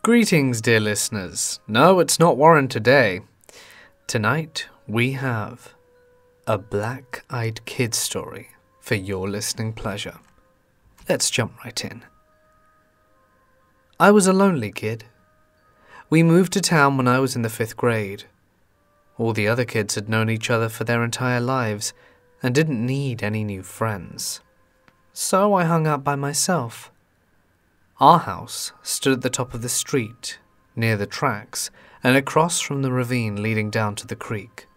Greetings, dear listeners. No, it's not Warren today. Tonight, we have a black-eyed kid story for your listening pleasure. Let's jump right in. I was a lonely kid. We moved to town when I was in the 5th grade. All the other kids had known each other for their entire lives and didn't need any new friends. So I hung out by myself. Our house stood at the top of the street, near the tracks, and across from the ravine leading down to the creek.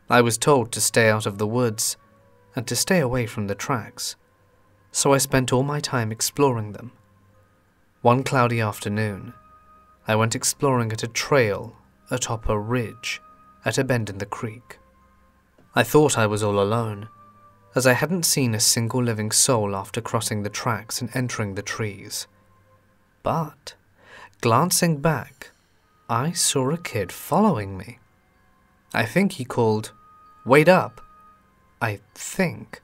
I was told to stay out of the woods and to stay away from the tracks, so I spent all my time exploring them. One cloudy afternoon, I went exploring at a trail atop a ridge at a bend in the creek. I thought I was all alone, as I hadn't seen a single living soul after crossing the tracks and entering the trees. But, glancing back, I saw a kid following me. I think he called, "Wait up!" I think,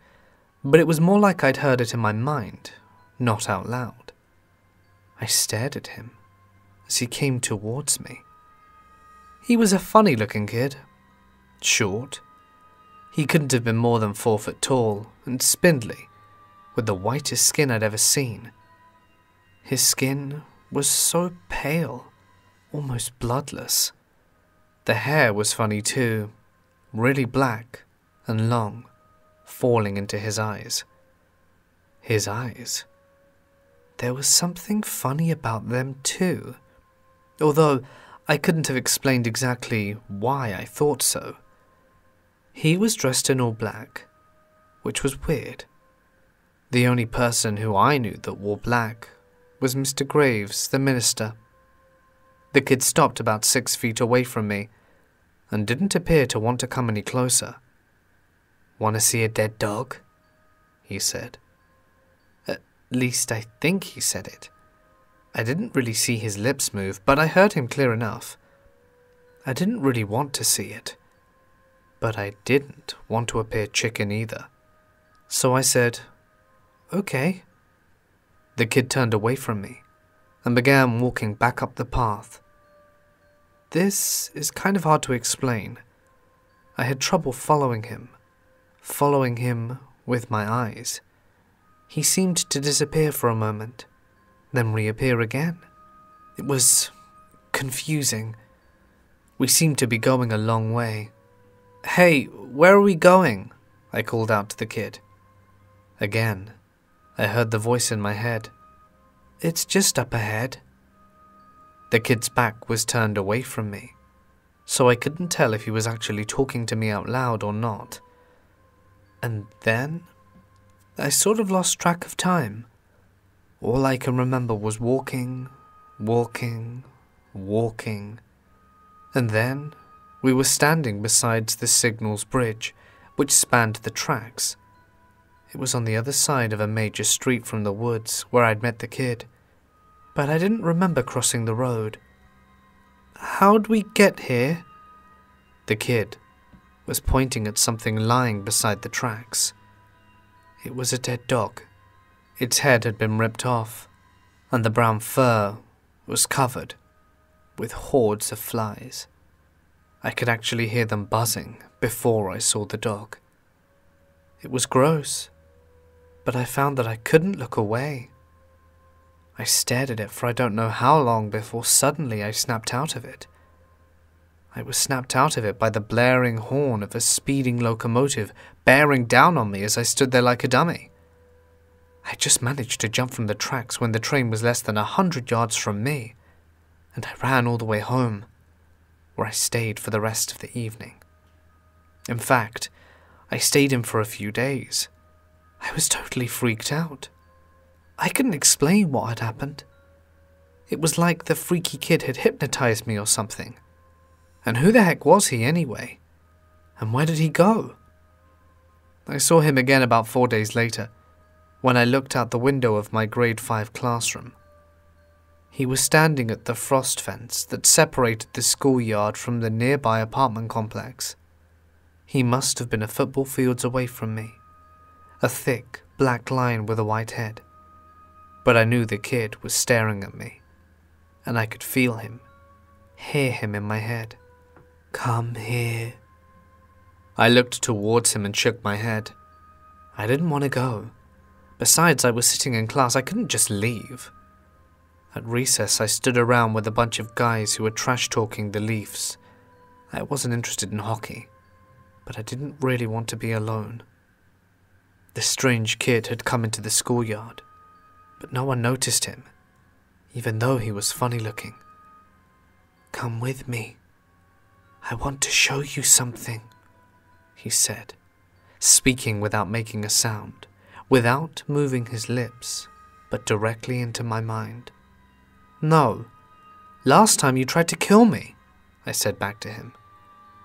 but it was more like I'd heard it in my mind, not out loud. I stared at him as he came towards me. He was a funny-looking kid. Short. He couldn't have been more than 4 foot tall and spindly, with the whitest skin I'd ever seen. His skin was so pale, almost bloodless. The hair was funny too, really black and long, falling into his eyes. His eyes. There was something funny about them too, although I couldn't have explained exactly why I thought so. He was dressed in all black, which was weird. The only person who I knew that wore black was Mr. Graves, the minister. The kid stopped about 6 feet away from me and didn't appear to want to come any closer. "Want to see a dead dog?" he said. At least I think he said it. I didn't really see his lips move, but I heard him clear enough. I didn't really want to see it. But I didn't want to appear chicken either. So I said, "Okay." The kid turned away from me and began walking back up the path. This is kind of hard to explain. I had trouble following him with my eyes. He seemed to disappear for a moment, then reappear again. It was confusing. We seemed to be going a long way. "Hey, where are we going?" I called out to the kid. Again, I heard the voice in my head. "It's just up ahead." The kid's back was turned away from me, so I couldn't tell if he was actually talking to me out loud or not. And then, I sort of lost track of time. All I can remember was walking, and then we were standing beside the signals bridge, which spanned the tracks. It was on the other side of a major street from the woods where I'd met the kid, but I didn't remember crossing the road. "How'd we get here?" The kid was pointing at something lying beside the tracks. It was a dead dog. Its head had been ripped off, and the brown fur was covered with hordes of flies. I could actually hear them buzzing before I saw the dog. It was gross, but I found that I couldn't look away. I stared at it for I don't know how long before suddenly I snapped out of it. I was snapped out of it by the blaring horn of a speeding locomotive bearing down on me as I stood there like a dummy. I just managed to jump from the tracks when the train was less than 100 yards from me, and I ran all the way home, where I stayed for the rest of the evening. In fact, I stayed in for a few days. I was totally freaked out. I couldn't explain what had happened. It was like the freaky kid had hypnotized me or something. And who the heck was he anyway? And where did he go? I saw him again about 4 days later, when I looked out the window of my grade 5 classroom. He was standing at the frost fence that separated the schoolyard from the nearby apartment complex. He must have been a football fields away from me, a thick black line with a white head. But I knew the kid was staring at me, and I could feel him, hear him in my head. "Come here." I looked towards him and shook my head. I didn't want to go. Besides, I was sitting in class, I couldn't just leave. At recess, I stood around with a bunch of guys who were trash-talking the Leafs. I wasn't interested in hockey, but I didn't really want to be alone. The strange kid had come into the schoolyard, but no one noticed him, even though he was funny-looking. "Come with me. I want to show you something," he said, speaking without making a sound, without moving his lips, but directly into my mind. "No, last time you tried to kill me," I said back to him,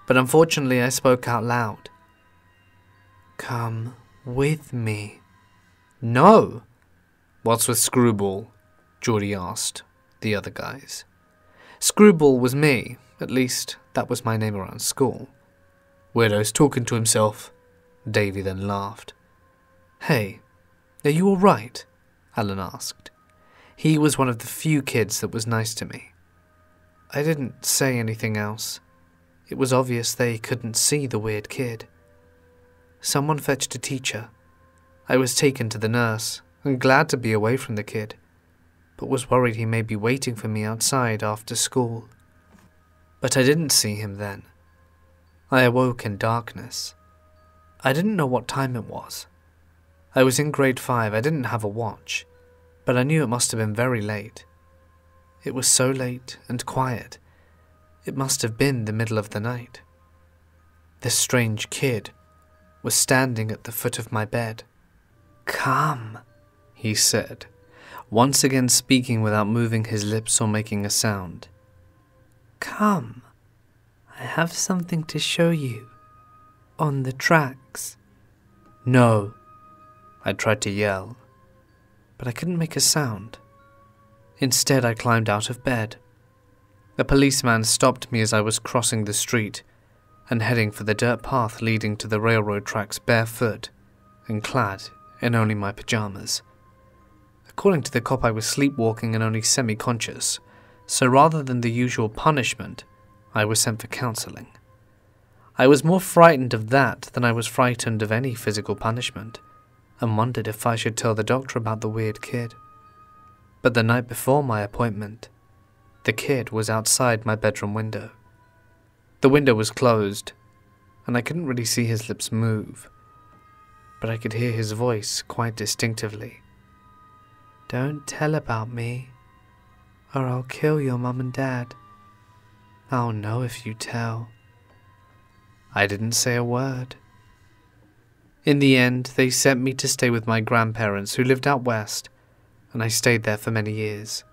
but unfortunately I spoke out loud. "Come with me." "No." "What's with Screwball?" Geordie asked the other guys. Screwball was me, at least that was my name around school. "Weirdo's talking to himself," Davy then laughed. "Hey, are you alright?" Alan asked. He was one of the few kids that was nice to me. I didn't say anything else. It was obvious they couldn't see the weird kid. Someone fetched a teacher. I was taken to the nurse, and glad to be away from the kid, but was worried he may be waiting for me outside after school. But I didn't see him then. I awoke in darkness. I didn't know what time it was. I was in grade 5, I didn't have a watch, but I knew it must have been very late. It was so late and quiet. It must have been the middle of the night. This strange kid was standing at the foot of my bed. "Come," he said, once again speaking without moving his lips or making a sound. "Come, I have something to show you. On the tracks." "No," I tried to yell, but I couldn't make a sound. Instead, I climbed out of bed. A policeman stopped me as I was crossing the street and heading for the dirt path leading to the railroad tracks barefoot and clad in only my pajamas. According to the cop, I was sleepwalking and only semi-conscious, so rather than the usual punishment, I was sent for counselling. I was more frightened of that than I was frightened of any physical punishment, and wondered if I should tell the doctor about the weird kid. But the night before my appointment, the kid was outside my bedroom window. The window was closed, and I couldn't really see his lips move, but I could hear his voice quite distinctively. "Don't tell about me, or I'll kill your mum and dad. I'll know if you tell." I didn't say a word. In the end, they sent me to stay with my grandparents who lived out west, and I stayed there for many years.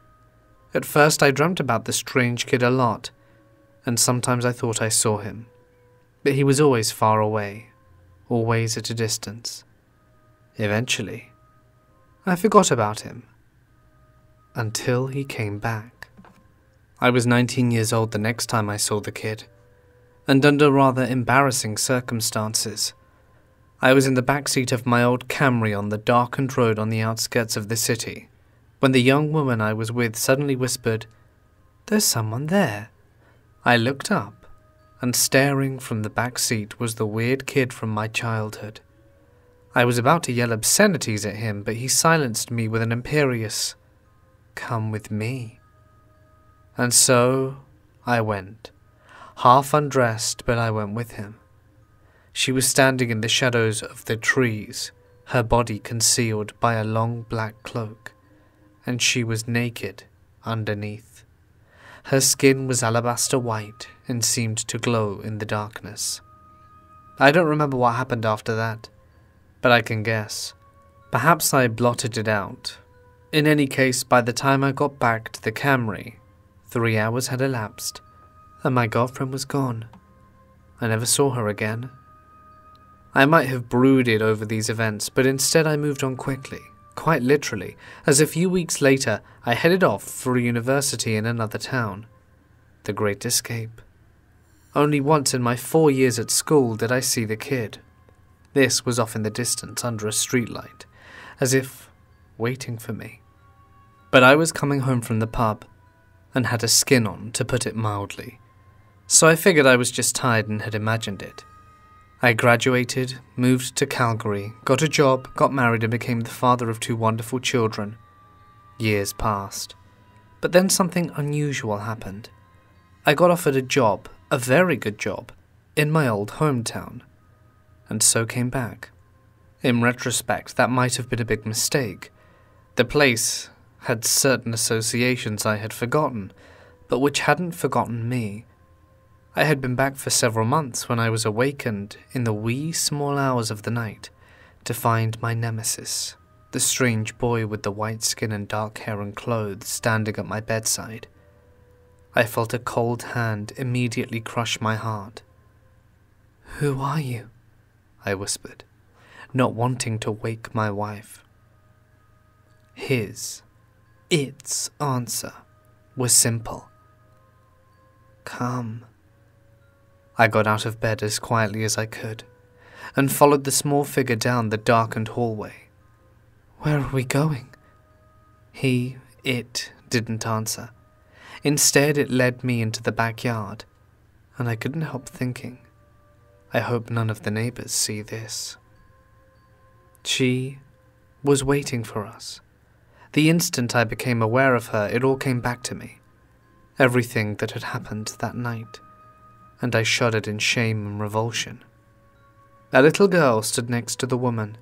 At first I dreamt about the strange kid a lot, and sometimes I thought I saw him, but he was always far away, always at a distance. Eventually, I forgot about him, until he came back. I was 19 years old the next time I saw the kid, and under rather embarrassing circumstances. I was in the back seat of my old Camry on the darkened road on the outskirts of the city, when the young woman I was with suddenly whispered, "There's someone there." I looked up, and staring from the back seat was the weird kid from my childhood. I was about to yell obscenities at him, but he silenced me with an imperious, "Come with me." And so I went, half undressed, but I went with him. She was standing in the shadows of the trees, her body concealed by a long black cloak, and she was naked underneath. Her skin was alabaster white and seemed to glow in the darkness. I don't remember what happened after that, but I can guess. Perhaps I blotted it out. In any case, by the time I got back to the Camry, 3 hours had elapsed, and my girlfriend was gone. I never saw her again. I might have brooded over these events, but instead I moved on quickly, quite literally, as a few weeks later I headed off for a university in another town. The Great Escape. Only once in my 4 years at school did I see the kid. This was off in the distance under a streetlight, as if waiting for me. But I was coming home from the pub, and had a skin on, to put it mildly. So I figured I was just tired and had imagined it. I graduated, moved to Calgary, got a job, got married and became the father of 2 wonderful children. Years passed. But then something unusual happened. I got offered a job, a very good job, in my old hometown, and so came back. In retrospect, that might have been a big mistake. The place had certain associations I had forgotten, but which hadn't forgotten me. I had been back for several months when I was awakened in the wee small hours of the night to find my nemesis, the strange boy with the white skin and dark hair and clothes, standing at my bedside. I felt a cold hand immediately crush my heart. "Who are you?" I whispered, not wanting to wake my wife. Its answer was simple. "Come." I got out of bed as quietly as I could and followed the small figure down the darkened hallway. "Where are we going?" It didn't answer. Instead, it led me into the backyard, and I couldn't help thinking, I hope none of the neighbors see this. She was waiting for us. The instant I became aware of her, it all came back to me. Everything that had happened that night, and I shuddered in shame and revulsion. A little girl stood next to the woman.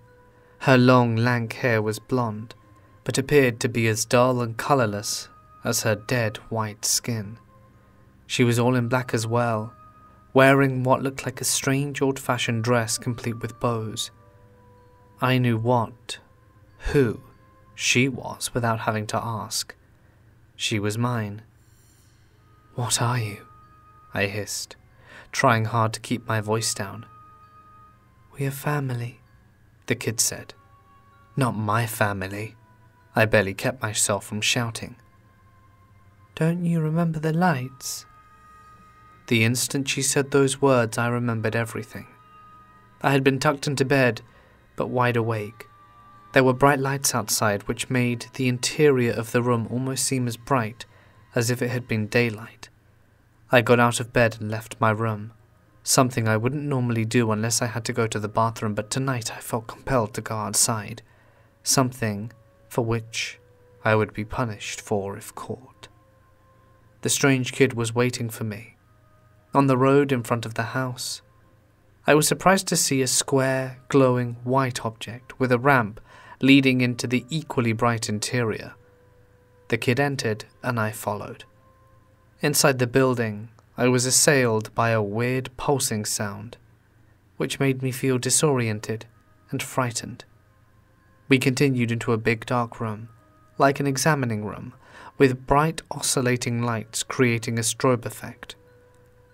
Her long, lank hair was blonde, but appeared to be as dull and colourless as her dead white skin. She was all in black as well, wearing what looked like a strange old-fashioned dress complete with bows. I knew who she was without having to ask. She was mine. "What are you?" I hissed, trying hard to keep my voice down. "We are family," the kid said. "Not my family." I barely kept myself from shouting. "Don't you remember the lights?" The instant she said those words, I remembered everything. I had been tucked into bed, but wide awake. There were bright lights outside, which made the interior of the room almost seem as bright as if it had been daylight. I got out of bed and left my room, something I wouldn't normally do unless I had to go to the bathroom, but tonight I felt compelled to go outside, something for which I would be punished for if caught. The strange kid was waiting for me, on the road in front of the house. I was surprised to see a square, glowing white object with a ramp leading into the equally bright interior. The kid entered, and I followed. Inside the building, I was assailed by a weird pulsing sound, which made me feel disoriented and frightened. We continued into a big dark room, like an examining room, with bright oscillating lights creating a strobe effect.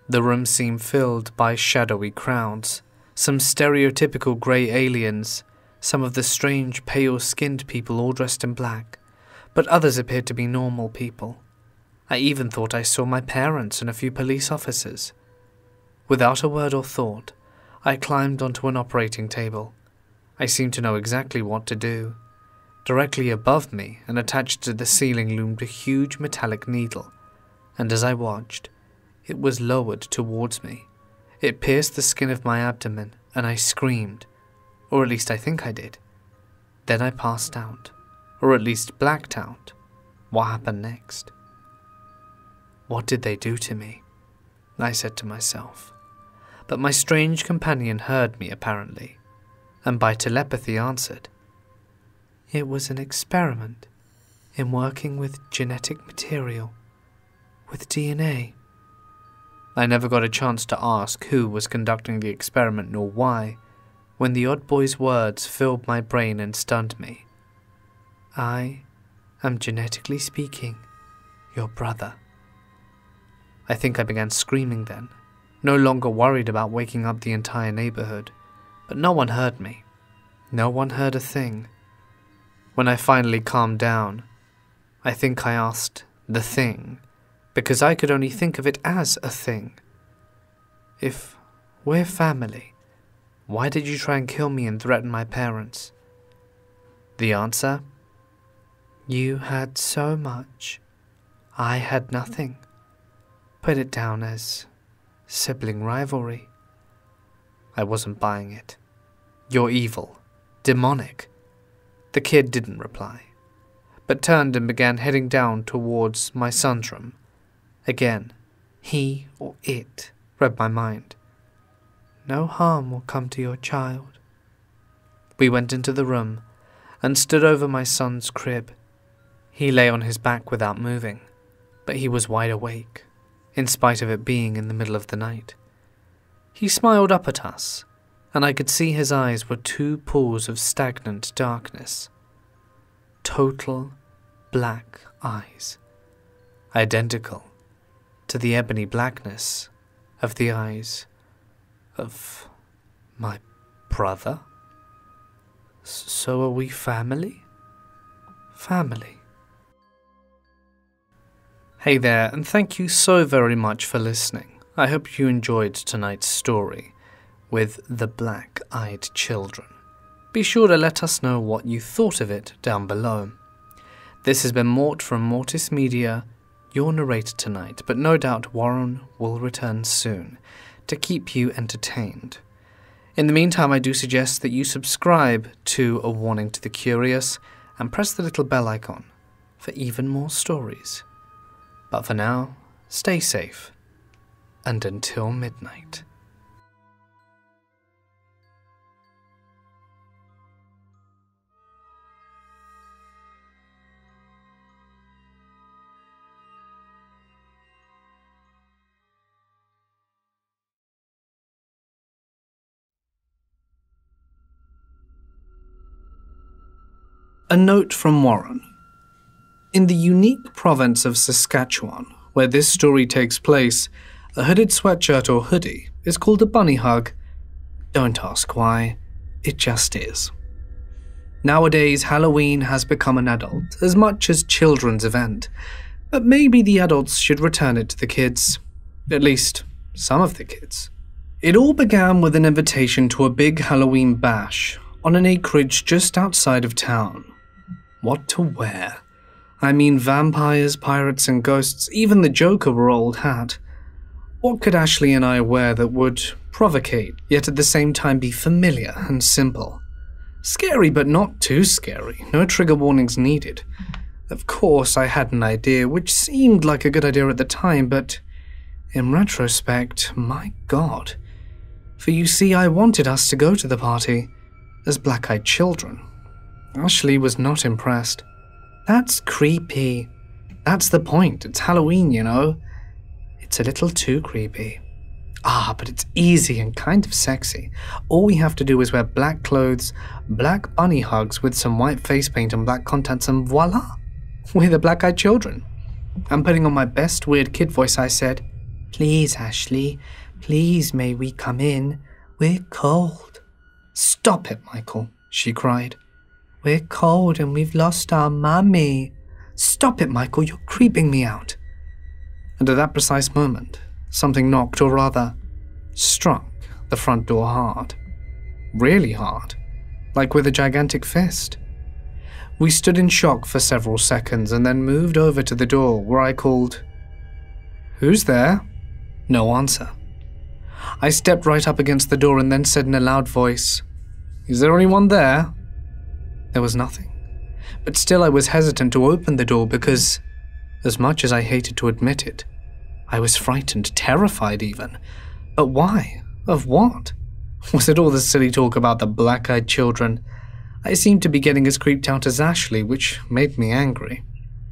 The room seemed filled by shadowy crowds, some stereotypical grey aliens, some of the strange pale-skinned people all dressed in black, but others appeared to be normal people. I even thought I saw my parents and a few police officers. Without a word or thought, I climbed onto an operating table. I seemed to know exactly what to do. Directly above me and attached to the ceiling loomed a huge metallic needle, and as I watched, it was lowered towards me. It pierced the skin of my abdomen, and I screamed, or at least I think I did. Then I passed out, or at least blacked out. What happened next? What did they do to me? I said to myself. But my strange companion heard me apparently, and by telepathy answered. It was an experiment in working with genetic material, with DNA. I never got a chance to ask who was conducting the experiment nor why, when the odd boy's words filled my brain and stunned me. I am, genetically speaking, your brother. I think I began screaming then, no longer worried about waking up the entire neighborhood, but no one heard me. No one heard a thing. When I finally calmed down, I think I asked the thing, because I could only think of it as a thing. If we're family, why did you try and kill me and threaten my parents? The answer? You had so much I had nothing. Put it down as sibling rivalry. I wasn't buying it. You're evil. Demonic. The kid didn't reply, but turned and began heading down towards my son's room. Again, he or it read my mind. No harm will come to your child. We went into the room and stood over my son's crib. He lay on his back without moving, but he was wide awake, in spite of it being in the middle of the night. He smiled up at us, and I could see his eyes were two pools of stagnant darkness. Total black eyes, identical to the ebony blackness of the eyes of my brother. So are we family? Family. Hey there, and thank you so very much for listening. I hope you enjoyed tonight's story with the black-eyed children. Be sure to let us know what you thought of it down below. This has been Mort from Mortis Media, your narrator tonight, but no doubt Warren will return soon to keep you entertained. In the meantime, I do suggest that you subscribe to A Warning to the Curious and press the little bell icon for even more stories. But for now, stay safe, and until midnight. A note from Warren. In the unique province of Saskatchewan, where this story takes place, a hooded sweatshirt or hoodie is called a bunny hug. Don't ask why, it just is. Nowadays, Halloween has become an adult as much as children's event, but maybe the adults should return it to the kids. At least, some of the kids. It all began with an invitation to a big Halloween bash on an acreage just outside of town. What to wear? I mean, vampires, pirates, and ghosts, even the Joker were old hat. What could Ashley and I wear that would provocate, yet at the same time be familiar and simple? Scary, but not too scary. No trigger warnings needed. Of course, I had an idea, which seemed like a good idea at the time, but in retrospect, my God. For you see, I wanted us to go to the party as black-eyed children. Ashley was not impressed. That's creepy. That's the point. It's Halloween, you know. It's a little too creepy. But it's easy and kind of sexy. All we have to do is wear black clothes, black bunny hugs with some white face paint and black contacts, and voila! We're the black-eyed children. And putting on my best weird kid voice, I said, "Please, Ashley, please may we come in? We're cold." "Stop it, Michael," she cried. "We're cold and we've lost our mummy." "Stop it, Michael, you're creeping me out." And at that precise moment, something knocked, or rather, struck the front door hard. Really hard. Like with a gigantic fist. We stood in shock for several seconds and then moved over to the door where I called, "Who's there?" No answer. I stepped right up against the door and then said in a loud voice, "Is there anyone there?" There was nothing, but still I was hesitant to open the door because, as much as I hated to admit it, I was frightened, terrified even. But why? Of what? Was it all the silly talk about the black-eyed children? I seemed to be getting as creeped out as Ashley, which made me angry.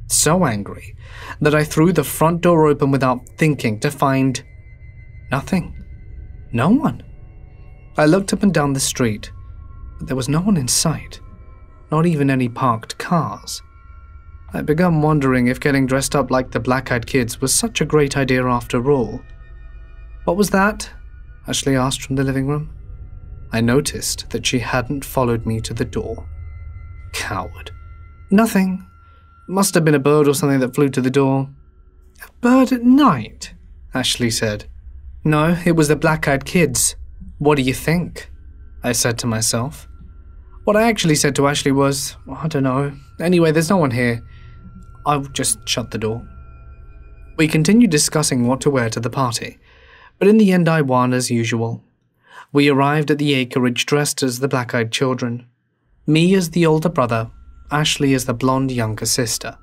So angry that I threw the front door open without thinking to find nothing. No one. I looked up and down the street, but there was no one in sight. Not even any parked cars. I began wondering if getting dressed up like the black-eyed kids was such a great idea after all. "What was that?" Ashley asked from the living room. I noticed that she hadn't followed me to the door. Coward. "Nothing. Must have been a bird or something that flew to the door." "A bird at night?" Ashley said. "No, it was the black-eyed kids. What do you think?" I said to myself. What I actually said to Ashley was, "I don't know. Anyway, there's no one here. I'll just shut the door." We continued discussing what to wear to the party, but in the end I won as usual. We arrived at the acreage dressed as the black-eyed children. Me as the older brother, Ashley as the blonde younger sister.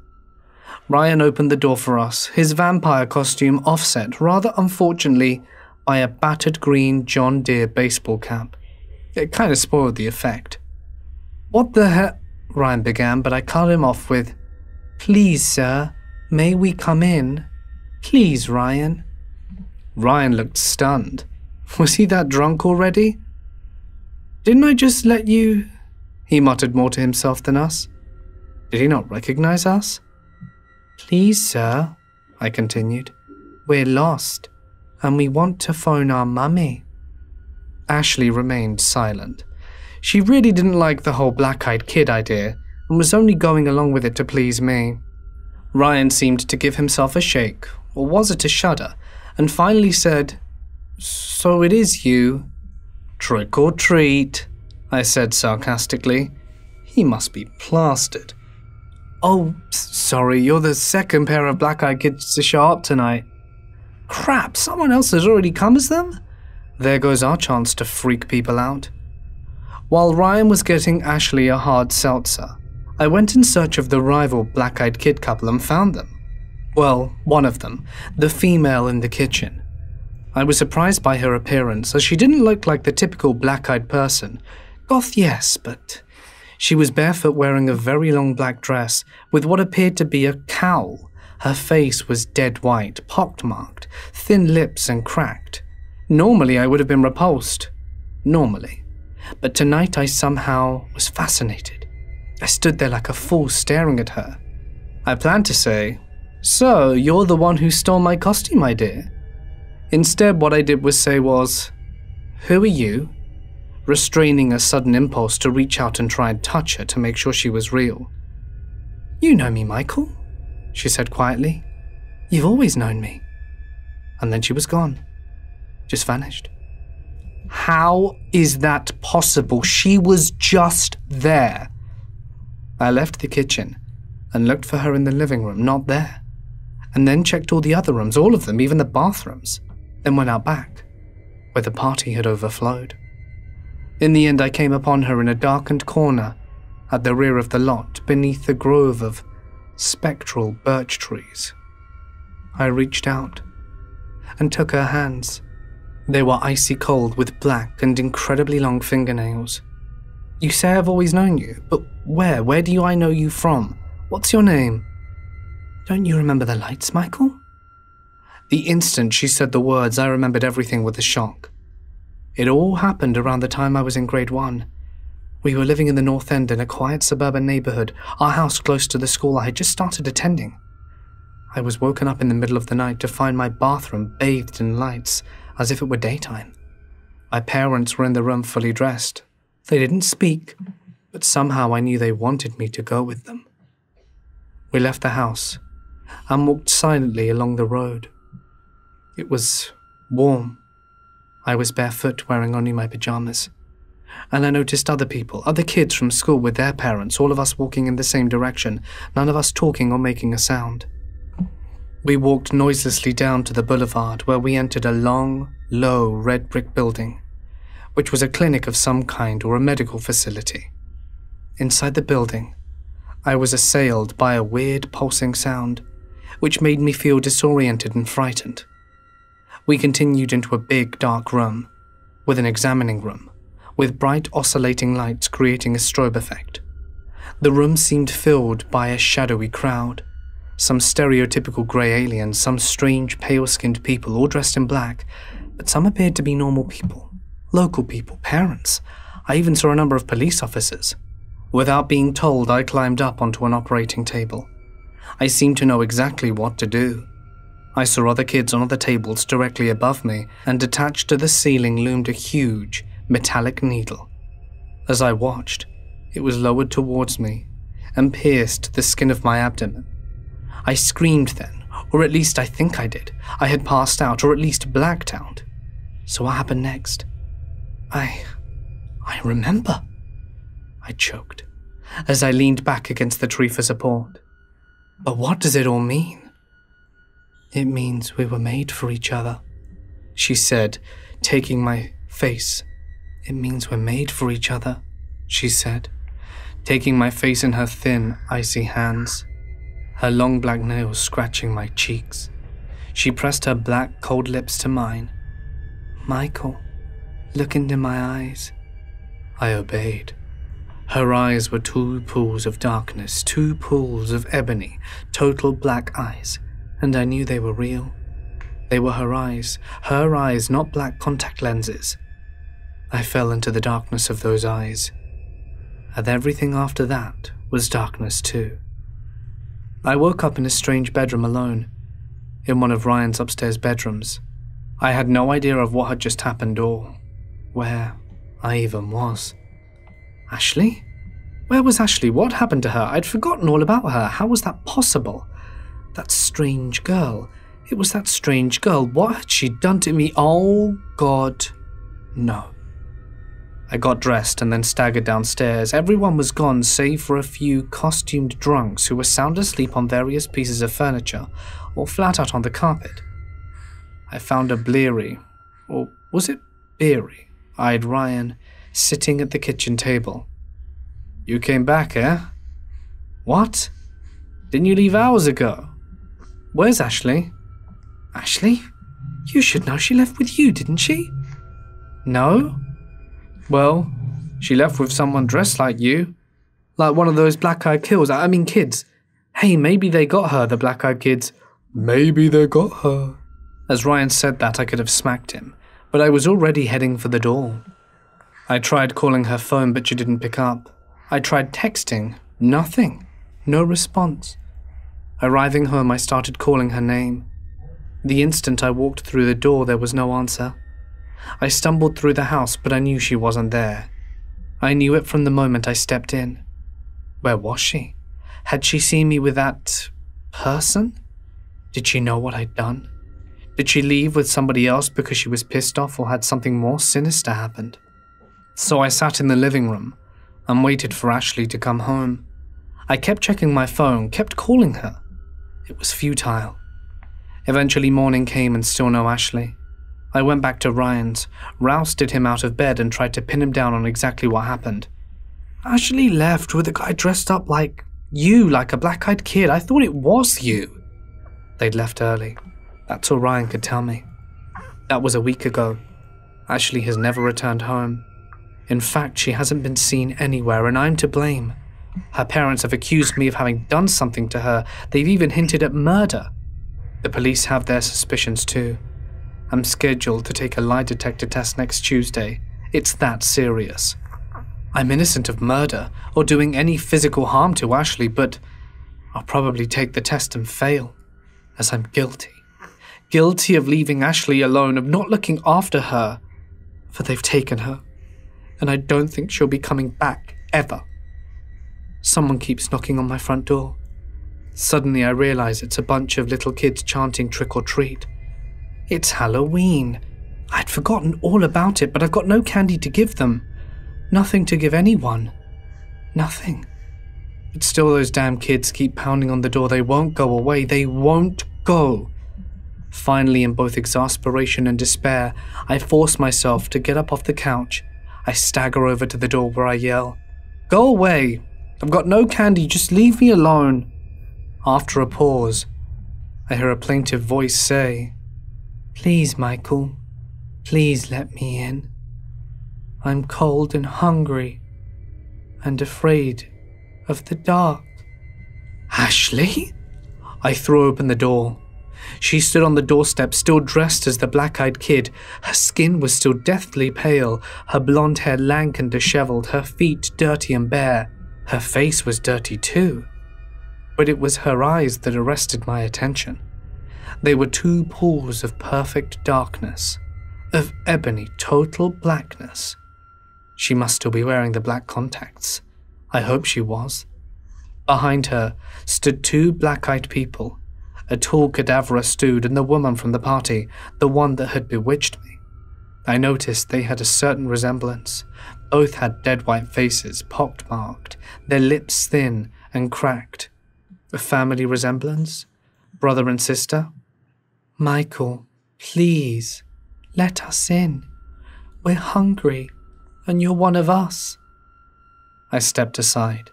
Ryan opened the door for us, his vampire costume offset, rather unfortunately, by a battered green John Deere baseball cap. It kind of spoiled the effect. "What the hell?" Ryan began, but I cut him off with, "Please, sir, may we come in? Please, Ryan." Ryan looked stunned. Was he that drunk already? "Didn't I just let you—" He muttered more to himself than us. Did he not recognize us? "Please, sir," I continued, "we're lost, and we want to phone our mummy." Ashley remained silent. She really didn't like the whole black-eyed kid idea, and was only going along with it to please me. Ryan seemed to give himself a shake, or was it a shudder, and finally said, "So it is you." "Trick or treat," I said sarcastically. He must be plastered. "Oh, sorry, you're the second pair of black-eyed kids to show up tonight." "Crap, someone else has already come as them?" There goes our chance to freak people out. While Ryan was getting Ashley a hard seltzer, I went in search of the rival black-eyed kid couple and found them. Well, one of them, the female in the kitchen. I was surprised by her appearance, as she didn't look like the typical black-eyed person. Goth, yes, but she was barefoot, wearing a very long black dress with what appeared to be a cowl. Her face was dead white, pockmarked, thin lips and cracked. Normally I would have been repulsed. Normally. But tonight I somehow was fascinated. I stood there like a fool staring at her. I planned to say, "So, you're the one who stole my costume, my dear?" Instead, what I did was say was, "Who are you?" restraining a sudden impulse to reach out and try and touch her to make sure she was real. "You know me, Michael," she said quietly. "You've always known me." And then she was gone. Just vanished. How is that possible? She was just there. I left the kitchen and looked for her in the living room, not there. And then checked all the other rooms, all of them, even the bathrooms. Then went out back, where the party had overflowed. In the end, I came upon her in a darkened corner at the rear of the lot, beneath a grove of spectral birch trees. I reached out and took her hands. They were icy cold with black and incredibly long fingernails. "You say I've always known you, but where? Where do I know you from? What's your name?" "Don't you remember the lights, Michael?" The instant she said the words, I remembered everything with a shock. It all happened around the time I was in grade 1. We were living in the North End in a quiet suburban neighborhood, our house close to the school I had just started attending. I was woken up in the middle of the night to find my bathroom bathed in lights, as if it were daytime. My parents were in the room fully dressed. They didn't speak, but somehow I knew they wanted me to go with them. We left the house and walked silently along the road. It was warm. I was barefoot, wearing only my pajamas. And I noticed other people, other kids from school with their parents, all of us walking in the same direction, none of us talking or making a sound. We walked noiselessly down to the boulevard, where we entered a long, low red brick building, which was a clinic of some kind or a medical facility. Inside the building, I was assailed by a weird pulsing sound, which made me feel disoriented and frightened. We continued into a big, dark room, with an examining room, with bright oscillating lights creating a strobe effect. The room seemed filled by a shadowy crowd, some stereotypical grey aliens, some strange pale-skinned people all dressed in black, but some appeared to be normal people, local people, parents. I even saw a number of police officers. Without being told, I climbed up onto an operating table. I seemed to know exactly what to do. I saw other kids on other tables directly above me, and attached to the ceiling loomed a huge, metallic needle. As I watched, it was lowered towards me and pierced the skin of my abdomen. I screamed then, or at least I think I did. I had passed out, or at least blacked out. So what happened next? I remember. I choked, as I leaned back against the tree for support. But what does it all mean? "It means we were made for each other," she said, taking my face. "It means we're made for each other," she said, taking my face in her thin, icy hands, her long black nails scratching my cheeks. She pressed her black, cold lips to mine. "Michael, look into my eyes." I obeyed. Her eyes were two pools of darkness, two pools of ebony, total black eyes, and I knew they were real. They were her eyes, not black contact lenses. I fell into the darkness of those eyes, and everything after that was darkness too. I woke up in a strange bedroom alone, in one of Ryan's upstairs bedrooms. I had no idea of what had just happened or where I even was. Ashley? Where was Ashley? What happened to her? I'd forgotten all about her. How was that possible? That strange girl. It was that strange girl. What had she done to me? Oh, God, no. I got dressed and then staggered downstairs. Everyone was gone save for a few costumed drunks who were sound asleep on various pieces of furniture or flat out on the carpet. I found a bleary, or was it beery-eyed Ryan sitting at the kitchen table. "You came back, eh?" "What? Didn't you leave hours ago?" "Where's Ashley?" "Ashley? You should know she left with you, didn't she?" "No." "Well, she left with someone dressed like you. Like one of those black-eyed kids. Hey, maybe they got her, the black-eyed kids. Maybe they got her." As Ryan said that, I could have smacked him, but I was already heading for the door. I tried calling her phone, but she didn't pick up. I tried texting. Nothing. No response. Arriving home, I started calling her name. The instant I walked through the door, there was no answer. I stumbled through the house, but I knew she wasn't there. I knew it from the moment I stepped in. Where was she? Had she seen me with that person? Did she know what I'd done? Did she leave with somebody else because she was pissed off or had something more sinister happened? So I sat in the living room and waited for Ashley to come home. I kept checking my phone, kept calling her. It was futile. Eventually morning came and still no Ashley. I went back to Ryan's, rousted him out of bed and tried to pin him down on exactly what happened. "Ashley left with a guy dressed up like you, like a black-eyed kid. I thought it was you." They'd left early. That's all Ryan could tell me. That was a week ago. Ashley has never returned home. In fact, she hasn't been seen anywhere, and I'm to blame. Her parents have accused me of having done something to her. They've even hinted at murder. The police have their suspicions too. I'm scheduled to take a lie detector test next Tuesday. It's that serious. I'm innocent of murder or doing any physical harm to Ashley, but I'll probably take the test and fail, as I'm guilty. Guilty of leaving Ashley alone, of not looking after her, for they've taken her, and I don't think she'll be coming back, ever. Someone keeps knocking on my front door. Suddenly I realize it's a bunch of little kids chanting trick or treat. It's Halloween. I'd forgotten all about it, but I've got no candy to give them. Nothing to give anyone. Nothing. But still those damn kids keep pounding on the door. They won't go away. They won't go. Finally, in both exasperation and despair, I force myself to get up off the couch. I stagger over to the door where I yell, "Go away. I've got no candy. Just leave me alone." After a pause, I hear a plaintive voice say, "Please, Michael, please let me in. I'm cold and hungry and afraid of the dark." Ashley? I throw open the door. She stood on the doorstep, still dressed as the black-eyed kid. Her skin was still deathly pale, her blonde hair lank and disheveled, her feet dirty and bare. Her face was dirty too. But it was her eyes that arrested my attention. They were two pools of perfect darkness, of ebony total blackness. She must still be wearing the black contacts. I hope she was. Behind her stood two black-eyed people, a tall cadaverous dude and the woman from the party, the one that had bewitched me. I noticed they had a certain resemblance. Both had dead white faces, pockmarked, their lips thin and cracked. A family resemblance? Brother and sister? "Michael, please, let us in. We're hungry, and you're one of us." I stepped aside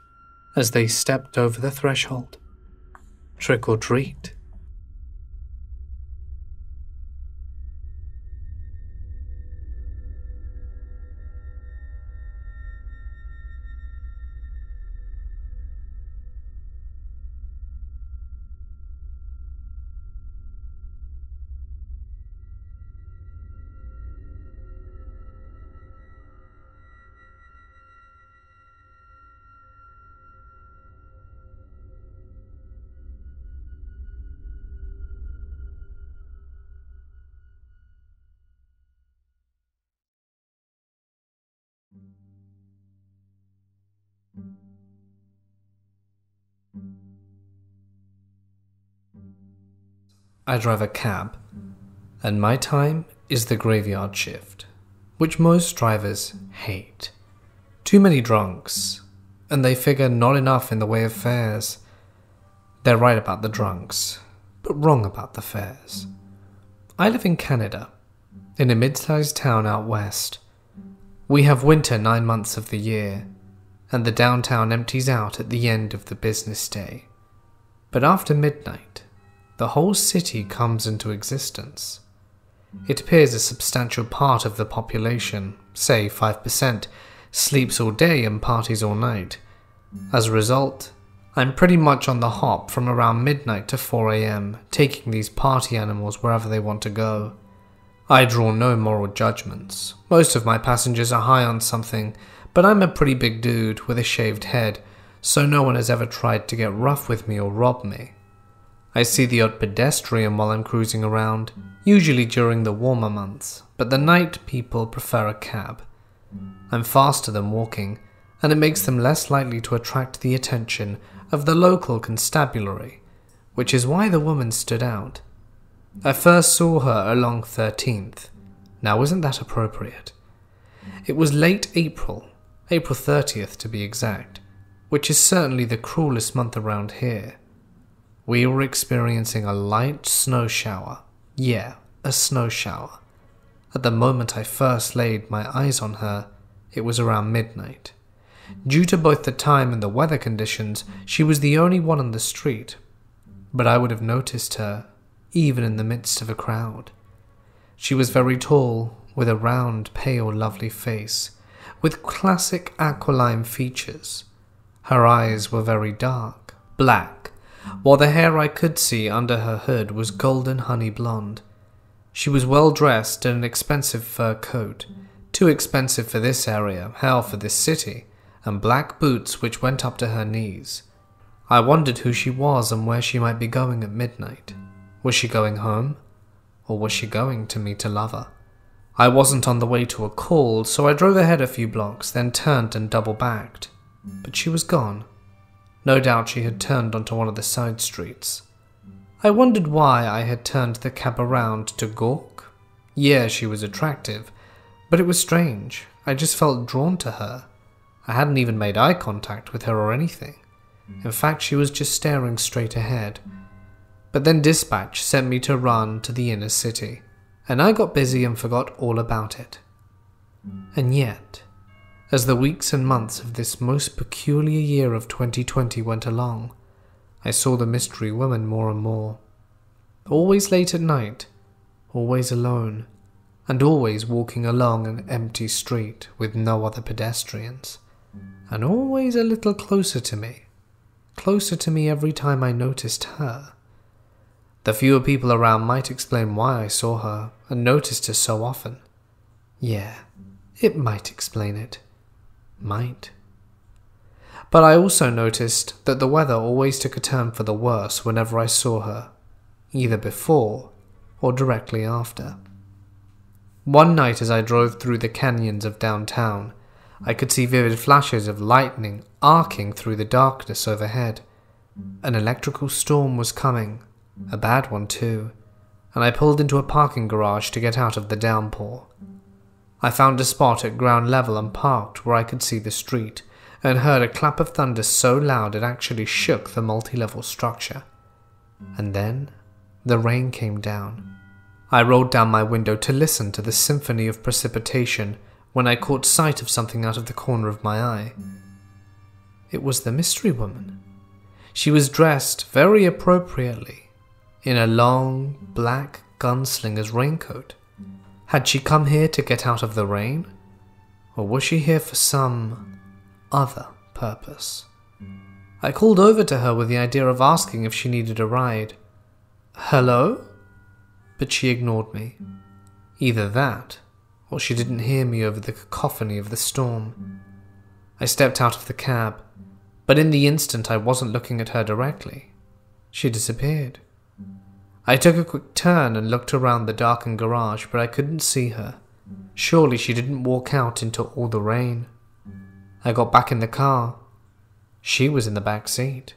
as they stepped over the threshold. Trick or treat. I drive a cab, and my time is the graveyard shift, which most drivers hate. Too many drunks, and they figure not enough in the way of fares. They're right about the drunks, but wrong about the fares. I live in Canada, in a mid-sized town out west. We have winter 9 months of the year, and the downtown empties out at the end of the business day. But after midnight, the whole city comes into existence. It appears a substantial part of the population, say 5%, sleeps all day and parties all night. As a result, I'm pretty much on the hop from around midnight to 4 a.m, taking these party animals wherever they want to go. I draw no moral judgments. Most of my passengers are high on something, but I'm a pretty big dude with a shaved head, so no one has ever tried to get rough with me or rob me. I see the odd pedestrian while I'm cruising around, usually during the warmer months, but the night people prefer a cab. I'm faster than walking, and it makes them less likely to attract the attention of the local constabulary, which is why the woman stood out. I first saw her along 13th. Now isn't that appropriate? It was late April 30th to be exact, which is certainly the cruelest month around here. We were experiencing a light snow shower. Yeah, a snow shower. At the moment I first laid my eyes on her, it was around midnight. Due to both the time and the weather conditions, she was the only one on the street, but I would have noticed her even in the midst of a crowd. She was very tall, with a round, pale, lovely face, with classic aquiline features. Her eyes were very dark, black, while the hair I could see under her hood was golden honey blonde. She was well dressed in an expensive fur coat, too expensive for this area, hell for this city, and black boots which went up to her knees. I wondered who she was and where she might be going at midnight. Was she going home? Or was she going to meet a lover? I wasn't on the way to a call, so I drove ahead a few blocks, then turned and double-backed. But she was gone. No doubt she had turned onto one of the side streets. I wondered why I had turned the cab around to gawk. Yeah, she was attractive, but it was strange. I just felt drawn to her. I hadn't even made eye contact with her or anything. In fact, she was just staring straight ahead. But then dispatch sent me to run to the inner city, and I got busy and forgot all about it. And yet, as the weeks and months of this most peculiar year of 2020 went along, I saw the mystery woman more and more. Always late at night, always alone, and always walking along an empty street with no other pedestrians, and always a little closer to me every time I noticed her. The fewer people around might explain why I saw her and noticed her so often. Yeah, it might explain it. Might. But I also noticed that the weather always took a turn for the worse whenever I saw her, either before or directly after. One night as I drove through the canyons of downtown, I could see vivid flashes of lightning arcing through the darkness overhead. An electrical storm was coming, a bad one too, and I pulled into a parking garage to get out of the downpour. I found a spot at ground level and parked where I could see the street, and heard a clap of thunder so loud it actually shook the multi-level structure. And then, the rain came down. I rolled down my window to listen to the symphony of precipitation when I caught sight of something out of the corner of my eye. It was the mystery woman. She was dressed very appropriately in a long black gunslinger's raincoat. Had she come here to get out of the rain? Or was she here for some other purpose? I called over to her with the idea of asking if she needed a ride. "Hello?" But she ignored me. Either that, or she didn't hear me over the cacophony of the storm. I stepped out of the cab, but in the instant I wasn't looking at her directly. She disappeared. I took a quick turn and looked around the darkened garage, but I couldn't see her. Surely she didn't walk out into all the rain. I got back in the car. She was in the back seat.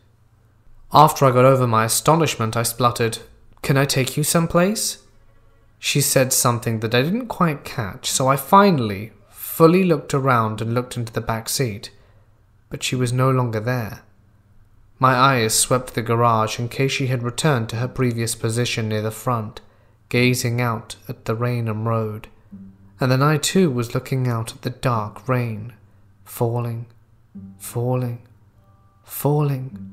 After I got over my astonishment, I spluttered, "Can I take you someplace?" She said something that I didn't quite catch, so I finally fully looked around and looked into the back seat, but she was no longer there. My eyes swept the garage in case she had returned to her previous position near the front, gazing out at the Raynham Road, and then I too was looking out at the dark rain, falling, falling, falling,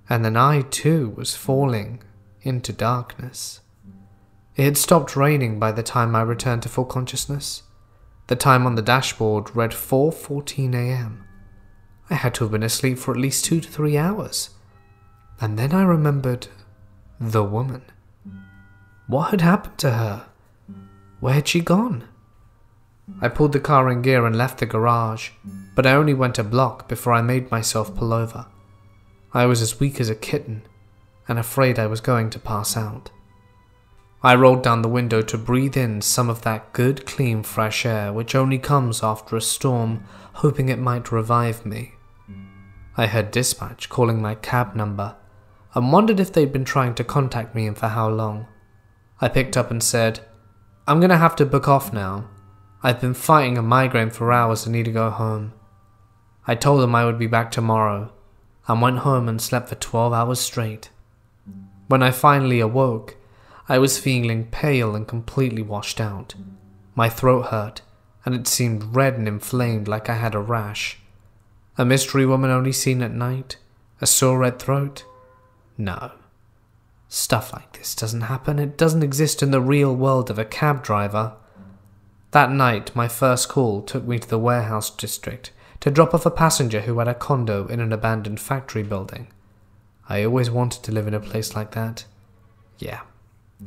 and then I too was falling into darkness. It had stopped raining by the time I returned to full consciousness. The time on the dashboard read 4:14 a.m. I had to have been asleep for at least 2 to 3 hours. And then I remembered the woman. What had happened to her? Where had she gone? I pulled the car in gear and left the garage, but I only went a block before I made myself pull over. I was as weak as a kitten and afraid I was going to pass out. I rolled down the window to breathe in some of that good, clean, fresh air which only comes after a storm, hoping it might revive me. I heard dispatch calling my cab number and wondered if they'd been trying to contact me and for how long. I picked up and said, "I'm going to have to book off now. I've been fighting a migraine for hours and need to go home." I told them I would be back tomorrow and went home and slept for 12 hours straight. When I finally awoke, I was feeling pale and completely washed out. My throat hurt, and it seemed red and inflamed like I had a rash. A mystery woman only seen at night? A sore red throat? No. Stuff like this doesn't happen. It doesn't exist in the real world of a cab driver. That night, my first call took me to the warehouse district to drop off a passenger who had a condo in an abandoned factory building. I always wanted to live in a place like that. Yeah,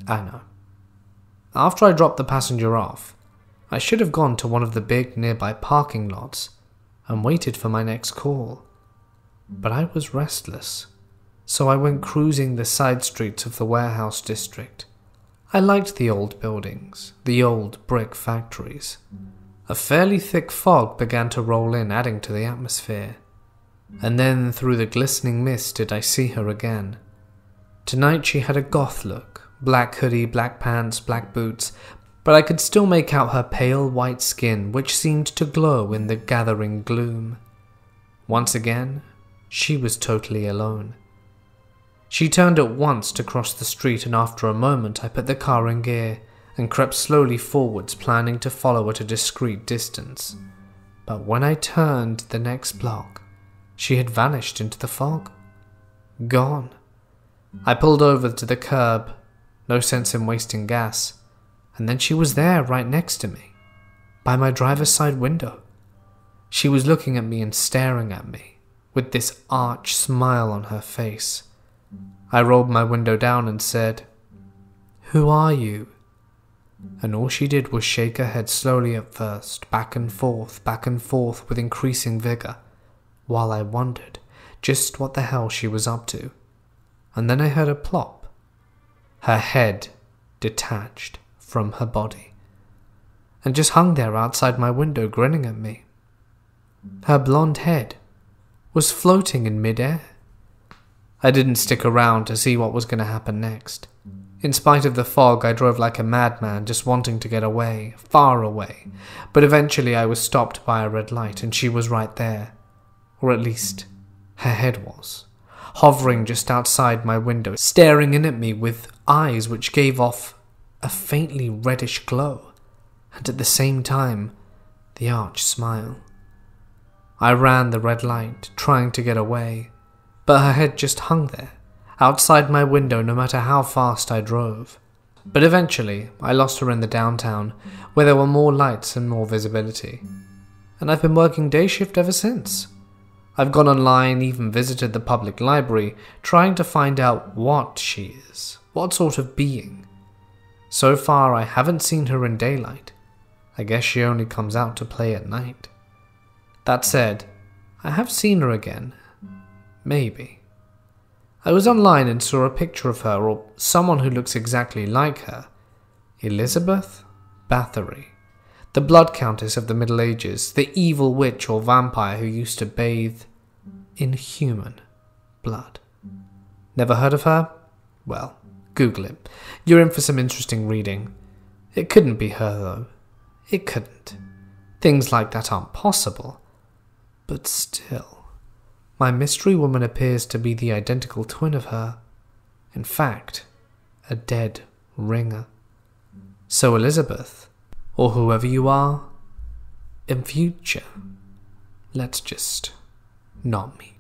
I know. After I dropped the passenger off, I should have gone to one of the big nearby parking lots and waited for my next call. But I was restless, so I went cruising the side streets of the warehouse district. I liked the old buildings, the old brick factories. A fairly thick fog began to roll in, adding to the atmosphere. And then through the glistening mist did I see her again. Tonight she had a goth look, black hoodie, black pants, black boots, but I could still make out her pale white skin, which seemed to glow in the gathering gloom. Once again, she was totally alone. She turned at once to cross the street, and after a moment I put the car in gear and crept slowly forwards, planning to follow at a discreet distance. But when I turned the next block, she had vanished into the fog. Gone. I pulled over to the curb, no sense in wasting gas, and then she was there right next to me, by my driver's side window. She was looking at me and staring at me, with this arch smile on her face. I rolled my window down and said, "Who are you?" And all she did was shake her head slowly at first, back and forth with increasing vigor, while I wondered just what the hell she was up to. And then I heard a plop. Her head detached from her body, and just hung there outside my window grinning at me. Her blonde head was floating in mid-air. I didn't stick around to see what was going to happen next. In spite of the fog, I drove like a madman, just wanting to get away, far away. But eventually I was stopped by a red light, and she was right there. Or at least, her head was, hovering just outside my window, staring in at me with eyes which gave off a faintly reddish glow, and at the same time, the arch smile. I ran the red light, trying to get away, but her head just hung there, outside my window no matter how fast I drove. But eventually, I lost her in the downtown, where there were more lights and more visibility. And I've been working day shift ever since. I've gone online, even visited the public library, trying to find out what she is, what sort of being. So far, I haven't seen her in daylight. I guess she only comes out to play at night. That said, I have seen her again. Maybe. I was online and saw a picture of her, or someone who looks exactly like her. Elizabeth Bathory, the blood countess of the Middle Ages, the evil witch or vampire who used to bathe in human blood. Never heard of her? Well, Google it. You're in for some interesting reading. It couldn't be her, though. It couldn't. Things like that aren't possible. But still, my mystery woman appears to be the identical twin of her. In fact, a dead ringer. So Elizabeth, or whoever you are, in future, let's just not meet.